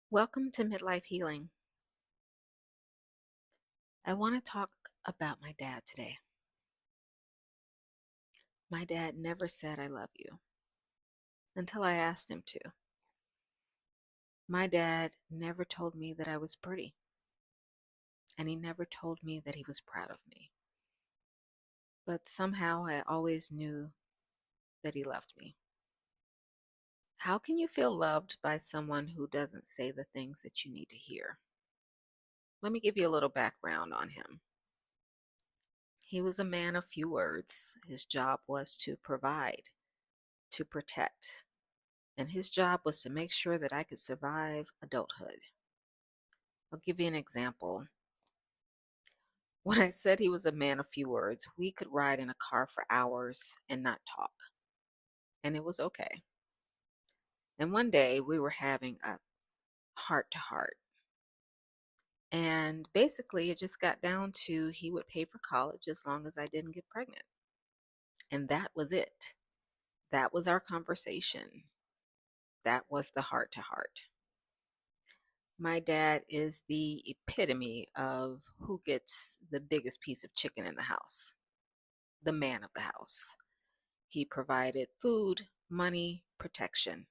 Welcome to Midlife Healing. I want to talk about my dad today. My dad never said I love you until I asked him to. My dad never told me that I was pretty, and he never told me that he was proud of me. But somehow I always knew that he loved me. How can you feel loved by someone who doesn't say the things that you need to hear? Let me give you a little background on him. He was a man of few words. His job was to provide, to protect, and his job was to make sure that I could survive adulthood. I'll give you an example. When I said he was a man of few words, we could ride in a car for hours and not talk, and it was okay. And one day we were having a heart to heart, and basically it just got down to he would pay for college as long as I didn't get pregnant. And that was it. That was our conversation. That was the heart to heart. My dad is the epitome of who gets the biggest piece of chicken in the house, the man of the house. He provided food, money, protection,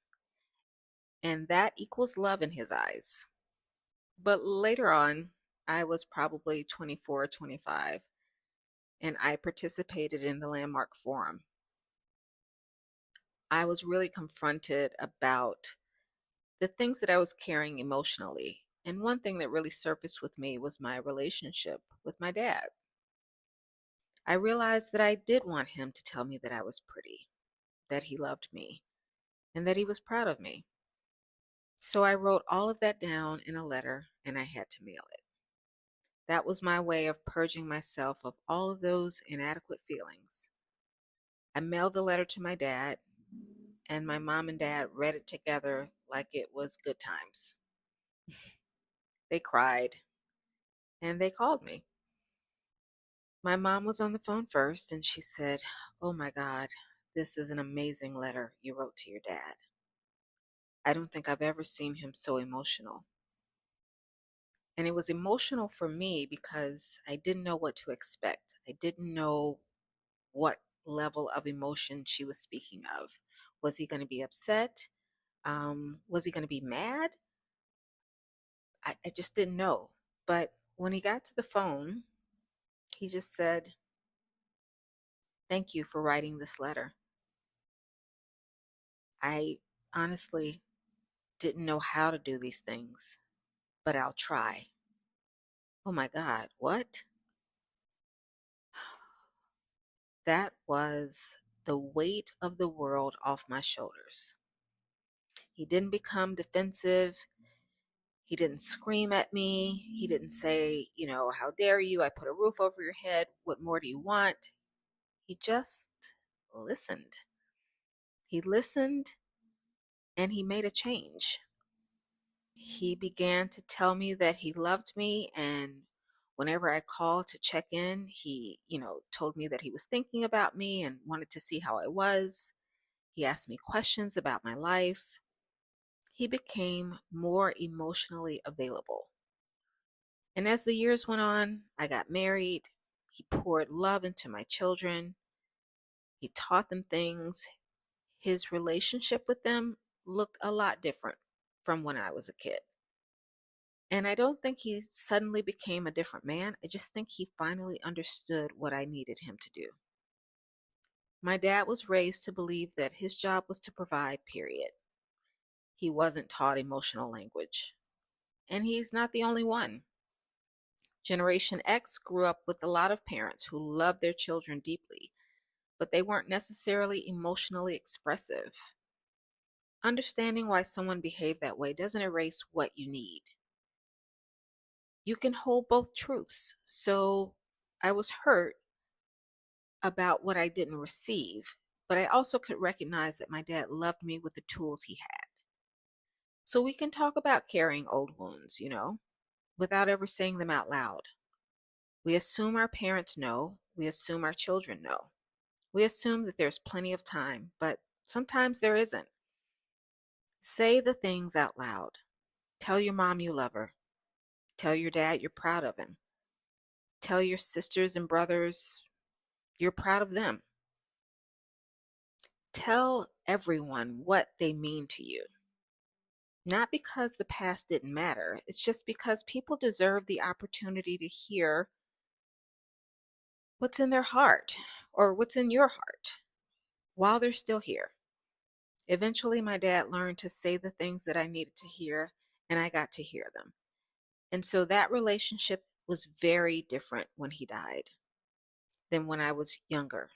and that equals love in his eyes. But later on, I was probably 24 or 25, and I participated in the Landmark Forum. I was really confronted about the things that I was carrying emotionally. And one thing that really surfaced with me was my relationship with my dad. I realized that I did want him to tell me that I was pretty, that he loved me, and that he was proud of me. So I wrote all of that down in a letter and I had to mail it. That was my way of purging myself of all of those inadequate feelings. I mailed the letter to my dad, and my mom and dad read it together like it was good times. They cried and they called me. My mom was on the phone first and she said, "Oh my God, this is an amazing letter you wrote to your dad. I don't think I've ever seen him so emotional." And it was emotional for me because I didn't know what to expect. I didn't know what level of emotion she was speaking of. Was he going to be upset? Was he going to be mad? I just didn't know. But when he got to the phone, he just said, "Thank you for writing this letter. I honestly didn't know how to do these things, but I'll try." Oh my God, what? That was the weight of the world off my shoulders. He didn't become defensive. He didn't scream at me. He didn't say, "How dare you? I put a roof over your head. What more do you want?" He just listened. He listened and he made a change. He began to tell me that he loved me, and whenever I called to check in, he, told me that he was thinking about me and wanted to see how I was. He asked me questions about my life. He became more emotionally available. And as the years went on, I got married. He poured love into my children. He taught them things. His relationship with them looked a lot different from when I was a kid. And I don't think he suddenly became a different man. I just think he finally understood what I needed him to do. My dad was raised to believe that his job was to provide, period. He wasn't taught emotional language. And he's not the only one. Generation X grew up with a lot of parents who loved their children deeply, but they weren't necessarily emotionally expressive. Understanding why someone behaved that way doesn't erase what you need. You can hold both truths. So I was hurt about what I didn't receive, but I also could recognize that my dad loved me with the tools he had. So we can talk about carrying old wounds, without ever saying them out loud. We assume our parents know, we assume our children know. We assume that there's plenty of time, but sometimes there isn't. Say the things out loud. Tell your mom you love her. Tell your dad you're proud of him. Tell your sisters and brothers you're proud of them. Tell everyone what they mean to you. Not because the past didn't matter, it's just because people deserve the opportunity to hear what's in their heart or what's in your heart while they're still here. Eventually, my dad learned to say the things that I needed to hear, and I got to hear them. And so that relationship was very different when he died than when I was younger.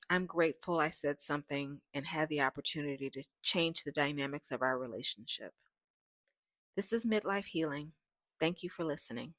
I'm grateful I said something and had the opportunity to change the dynamics of our relationship. This is Midlife Healing. Thank you for listening.